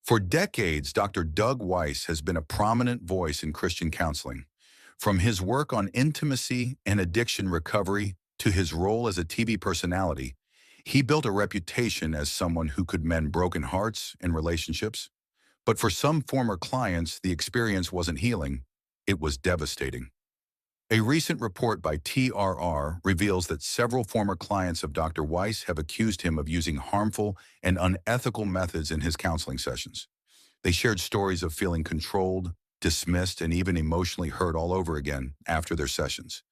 For decades, Dr. Doug Weiss has been a prominent voice in Christian counseling. From his work on intimacy and addiction recovery to his role as a TV personality, he built a reputation as someone who could mend broken hearts and relationships. But for some former clients, the experience wasn't healing, it was devastating. A recent report by TRR reveals that several former clients of Dr. Weiss have accused him of using harmful and unethical methods in his counseling sessions. They shared stories of feeling controlled, dismissed, and even emotionally hurt all over again after their sessions.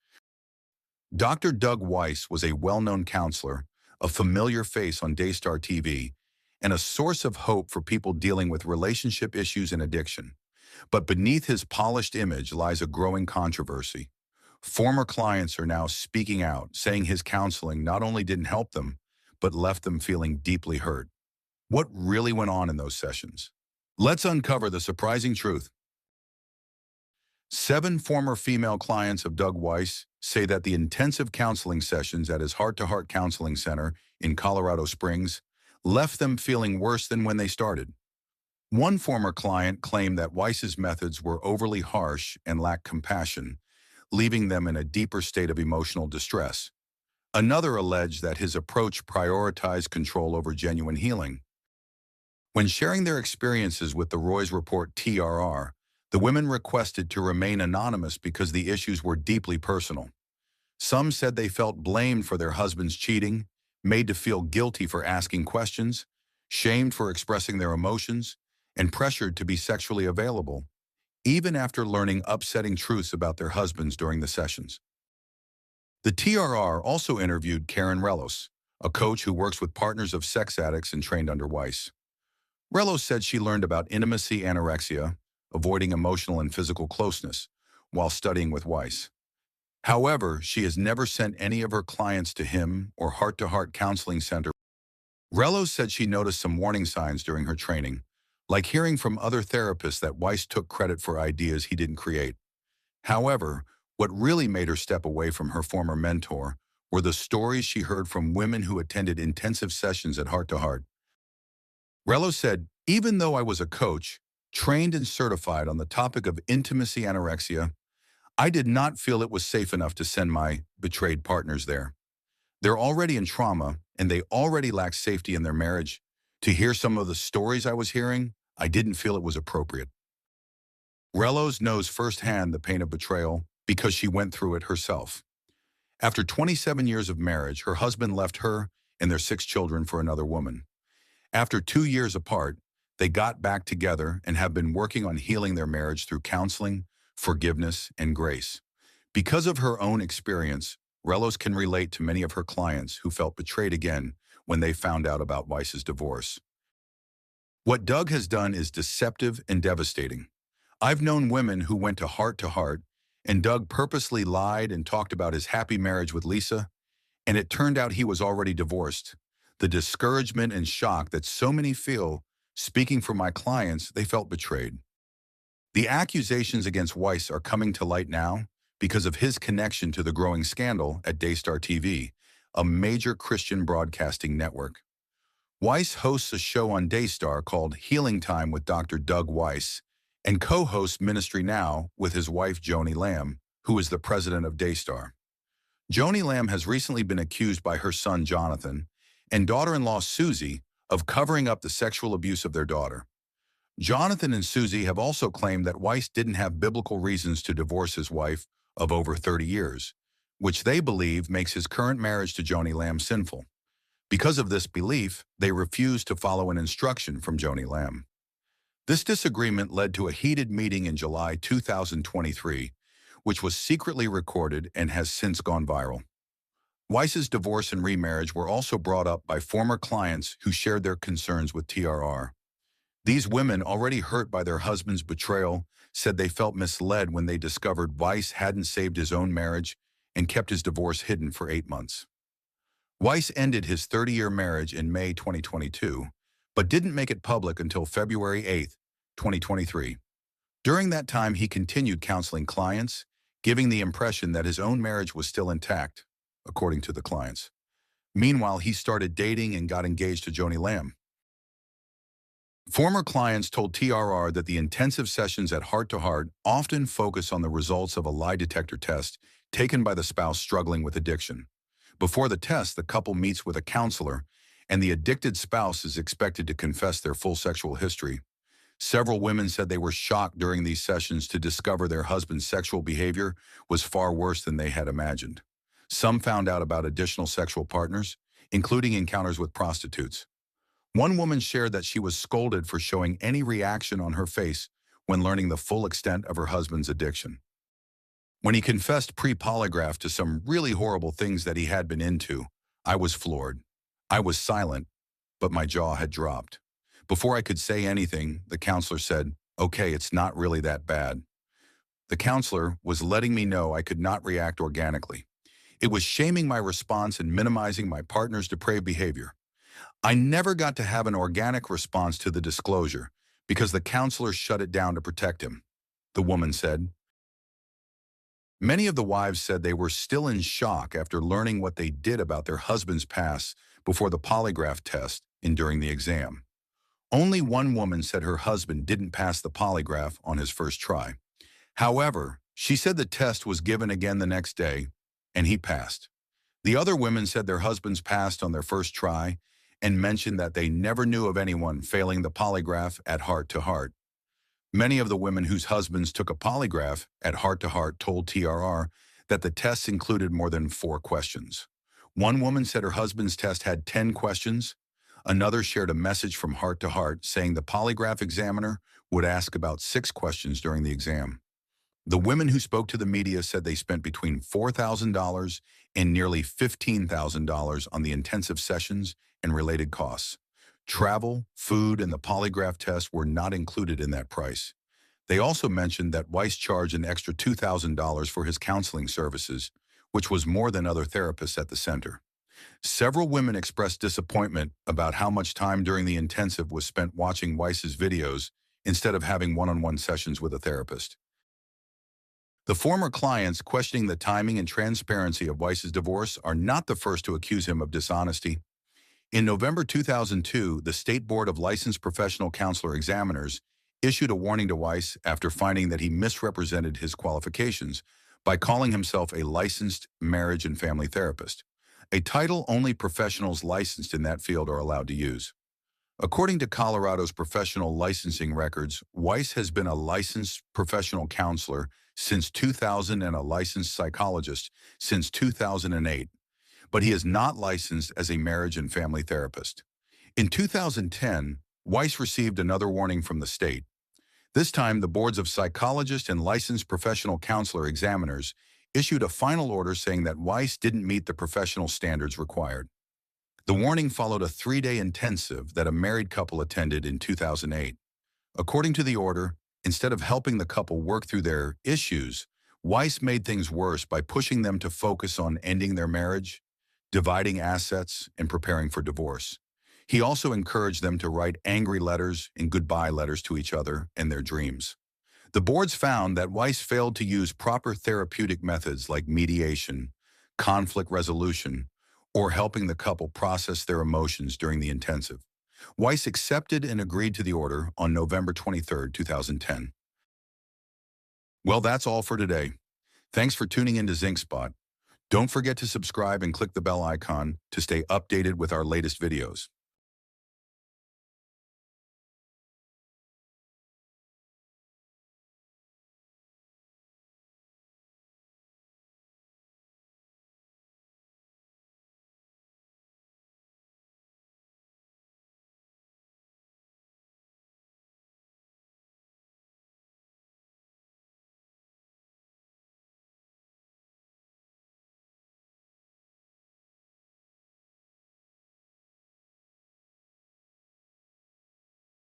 Dr. Doug Weiss was a well-known counselor, a familiar face on Daystar TV, and a source of hope for people dealing with relationship issues and addiction. But beneath his polished image lies a growing controversy. Former clients are now speaking out, saying his counseling not only didn't help them, but left them feeling deeply hurt. What really went on in those sessions? Let's uncover the surprising truth. 7 former female clients of Doug Weiss say that the intensive counseling sessions at his heart-to-heart counseling center in Colorado Springs left them feeling worse than when they started. One former client claimed that Weiss's methods were overly harsh and lacked compassion, leaving them in a deeper state of emotional distress. Another alleged that his approach prioritized control over genuine healing. When sharing their experiences with the Roy's Report TRR, the women requested to remain anonymous because the issues were deeply personal. Some said they felt blamed for their husband's cheating, made to feel guilty for asking questions, shamed for expressing their emotions, and pressured to be sexually available, even after learning upsetting truths about their husbands during the sessions. The TRR also interviewed Karen Relos, a coach who works with partners of sex addicts and trained under Weiss. Relos said she learned about intimacy anorexia, avoiding emotional and physical closeness, while studying with Weiss. However, she has never sent any of her clients to him or heart-to-heart counseling center. Relos said she noticed some warning signs during her training, like hearing from other therapists that Weiss took credit for ideas he didn't create. However, what really made her step away from her former mentor were the stories she heard from women who attended intensive sessions at Heart to Heart. Relos said, "Even though I was a coach, trained and certified on the topic of intimacy anorexia, I did not feel it was safe enough to send my betrayed partners there. They're already in trauma, and they already lack safety in their marriage. To hear some of the stories I was hearing, I didn't feel it was appropriate." Relos knows firsthand the pain of betrayal because she went through it herself. After 27 years of marriage, her husband left her and their 6 children for another woman. After 2 years apart, they got back together and have been working on healing their marriage through counseling, forgiveness, and grace. Because of her own experience, Relos can relate to many of her clients who felt betrayed again when they found out about Weiss's divorce. What Doug has done is deceptive and devastating. I've known women who went to Heart, and Doug purposely lied and talked about his happy marriage with Lisa, and it turned out he was already divorced. The discouragement and shock that so many feel, speaking for my clients, they felt betrayed. The accusations against Weiss are coming to light now because of his connection to the growing scandal at Daystar TV, a major Christian broadcasting network. Weiss hosts a show on Daystar called Healing Time with Dr. Doug Weiss and co-hosts Ministry Now with his wife Joni Lamb, who is the president of Daystar. Joni Lamb has recently been accused by her son Jonathan and daughter-in-law Susie of covering up the sexual abuse of their daughter. Jonathan and Susie have also claimed that Weiss didn't have biblical reasons to divorce his wife of over 30 years, which they believe makes his current marriage to Joni Lamb sinful. Because of this belief, they refused to follow an instruction from Joni Lamb. This disagreement led to a heated meeting in July 2023, which was secretly recorded and has since gone viral. Weiss's divorce and remarriage were also brought up by former clients who shared their concerns with TRR. These women, already hurt by their husband's betrayal, said they felt misled when they discovered Weiss hadn't saved his own marriage and kept his divorce hidden for 8 months. Weiss ended his 30-year marriage in May 2022, but didn't make it public until February 8, 2023. During that time, he continued counseling clients, giving the impression that his own marriage was still intact, according to the clients. Meanwhile, he started dating and got engaged to Joni Lamb. Former clients told TRR that the intensive sessions at Heart to Heart often focus on the results of a lie detector test taken by the spouse struggling with addiction. Before the test, the couple meets with a counselor, and the addicted spouse is expected to confess their full sexual history. Several women said they were shocked during these sessions to discover their husband's sexual behavior was far worse than they had imagined. Some found out about additional sexual partners, including encounters with prostitutes. One woman shared that she was scolded for showing any reaction on her face when learning the full extent of her husband's addiction. When he confessed pre-polygraph to some really horrible things that he had been into, I was floored. I was silent, but my jaw had dropped. Before I could say anything, the counselor said, "Okay, it's not really that bad." The counselor was letting me know I could not react organically. It was shaming my response and minimizing my partner's depraved behavior. I never got to have an organic response to the disclosure because the counselor shut it down to protect him, the woman said. Many of the wives said they were still in shock after learning what they did about their husband's past before the polygraph test and during the exam. Only one woman said her husband didn't pass the polygraph on his first try. However, she said the test was given again the next day, and he passed. The other women said their husbands passed on their first try and mentioned that they never knew of anyone failing the polygraph at Heart to Heart. Many of the women whose husbands took a polygraph at Heart to Heart told TRR that the tests included more than 4 questions. One woman said her husband's test had 10 questions. Another shared a message from Heart to Heart saying the polygraph examiner would ask about 6 questions during the exam. The women who spoke to the media said they spent between $4,000 and nearly $15,000 on the intensive sessions and related costs. Travel, food, and the polygraph test were not included in that price. They also mentioned that Weiss charged an extra $2,000 for his counseling services, which was more than other therapists at the center. Several women expressed disappointment about how much time during the intensive was spent watching Weiss's videos instead of having one-on-one sessions with a therapist. The former clients questioning the timing and transparency of Weiss's divorce are not the first to accuse him of dishonesty. In November 2002, the State Board of Licensed Professional Counselor Examiners issued a warning to Weiss after finding that he misrepresented his qualifications by calling himself a licensed marriage and family therapist, a title only professionals licensed in that field are allowed to use. According to Colorado's professional licensing records, Weiss has been a licensed professional counselor since 2000 and a licensed psychologist since 2008, but he is not licensed as a marriage and family therapist. In 2010, Weiss received another warning from the state. This time, the boards of psychologists and licensed professional counselor examiners issued a final order saying that Weiss didn't meet the professional standards required. The warning followed a 3-day intensive that a married couple attended in 2008. According to the order, instead of helping the couple work through their issues, Weiss made things worse by pushing them to focus on ending their marriage, dividing assets, and preparing for divorce. He also encouraged them to write angry letters and goodbye letters to each other and their dreams. The boards found that Weiss failed to use proper therapeutic methods like mediation, conflict resolution, or helping the couple process their emotions during the intensive. Weiss accepted and agreed to the order on November 23, 2010. Well, that's all for today. Thanks for tuning in to ZincSpot. Don't forget to subscribe and click the bell icon to stay updated with our latest videos.